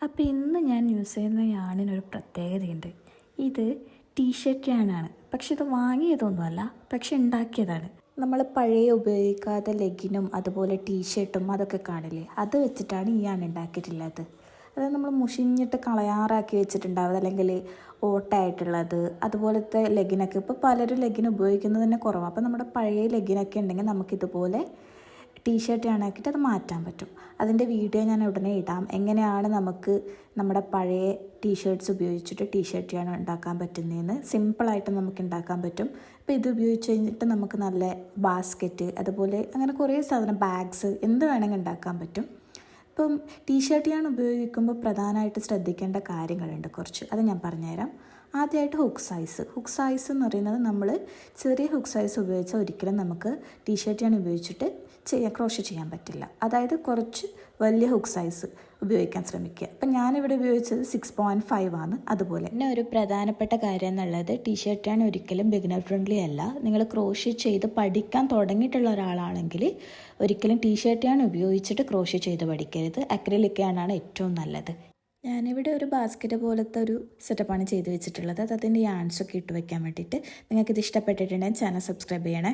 അപ്പോൾ ഇന്ന് ഞാൻ യൂസ് ചെയ്യുന്ന യാണിനൊരു പ്രത്യേകതയുണ്ട്. ഇത് ടീഷർട്ട് യാണാണ്. പക്ഷെ ഇത് വാങ്ങിയതൊന്നുമല്ല, പക്ഷെ ഉണ്ടാക്കിയതാണ്. നമ്മൾ പഴയ ഉപയോഗിക്കാത്ത ലെഗിനും അതുപോലെ ടീഷർട്ടും അതൊക്കെ കാണില്ലേ, അത് വെച്ചിട്ടാണ് ഈ യാൺ ഉണ്ടാക്കിയിട്ടുള്ളത്. അതായത് നമ്മൾ മുഷിഞ്ഞിട്ട് കളയാറാക്കി വെച്ചിട്ടുണ്ടാവുക, അല്ലെങ്കിൽ ഓട്ടായിട്ടുള്ളത് അതുപോലത്തെ ലെഗിനൊക്കെ ഇപ്പോൾ പലരും ലെഗിൻ ഉപയോഗിക്കുന്നത് തന്നെ കുറവാണ്. അപ്പോൾ നമ്മുടെ പഴയ ലെഗിനൊക്കെ ഉണ്ടെങ്കിൽ നമുക്കിതുപോലെ ടീഷർട്ട് ആണാക്കിയിട്ട് അത് മാറ്റാൻ പറ്റും. അതിൻ്റെ വീഡിയോ ഞാൻ ഉടനെ ഇടാം. എങ്ങനെയാണ് നമുക്ക് നമ്മുടെ പഴയ ടീഷർട്ട്സ് ഉപയോഗിച്ചിട്ട് ടീഷർട്ട് ആണ് ഉണ്ടാക്കാൻ പറ്റുന്നതെന്ന് സിമ്പിളായിട്ട് നമുക്ക് ഉണ്ടാക്കാൻ പറ്റും. അപ്പോൾ ഇത് ഉപയോഗിച്ച് കഴിഞ്ഞിട്ട് നമുക്ക് നല്ല ബാസ്ക്കറ്റ് അതുപോലെ അങ്ങനെ കുറേ സാധനം, ബാഗ്സ്, എന്ത് വേണമെങ്കിൽ ഉണ്ടാക്കാൻ പറ്റും. ഇപ്പം ടീഷർട്ട് ഞാൻ ഉപയോഗിക്കുമ്പോൾ പ്രധാനമായിട്ട് ശ്രദ്ധിക്കേണ്ട കാര്യങ്ങളുണ്ട് കുറച്ച്, അത് ഞാൻ പറഞ്ഞുതരാം. ആദ്യമായിട്ട് ഹുക്ക് സൈസ് എന്ന് പറയുന്നത് നമ്മൾ ചെറിയ ഹുക്ക് സൈസ് ഉപയോഗിച്ചാൽ ഒരിക്കലും നമുക്ക് ടീഷർട്ട് ഞാൻ ഉപയോഗിച്ചിട്ട് ക്രോഷ് ചെയ്യാൻ പറ്റില്ല. അതായത് കുറച്ച് വലിയ ഹുക്ക് സൈസ് ഉപയോഗിക്കാൻ ശ്രമിക്കുക. അപ്പം ഞാനിവിടെ ഉപയോഗിച്ചത് 6.5 ആണ്. അതുപോലെ പിന്നെ ഒരു പ്രധാനപ്പെട്ട കാര്യം എന്നുള്ളത്, ടീഷർട്ട് ആണ് ഒരിക്കലും ബിഗിനർ ഫ്രണ്ട്ലി അല്ല. നിങ്ങൾ ക്രോഷ് ചെയ്ത് പഠിക്കാൻ തുടങ്ങിയിട്ടുള്ള ഒരാളാണെങ്കിൽ ഒരിക്കലും ടീഷർട്ട് ആണ് ഉപയോഗിച്ചിട്ട് ക്രോഷ് ചെയ്ത് പഠിക്കരുത്. അക്രിലിക് യാണാണ് ഏറ്റവും നല്ലത്. ഞാനിവിടെ ഒരു ബാസ്ക്കറ്റ് പോലത്തെ ഒരു സെറ്റപ്പാണ് ചെയ്ത് വെച്ചിട്ടുള്ളത്. അത് അതിൻ്റെ യാൺസൊക്കെ ഇട്ട് വയ്ക്കാൻ വേണ്ടിയിട്ട്. നിങ്ങൾക്കിത് ഇഷ്ടപ്പെട്ടിട്ടുണ്ടെങ്കിൽ ചാനൽ സബ്സ്ക്രൈബ് ചെയ്യണേ.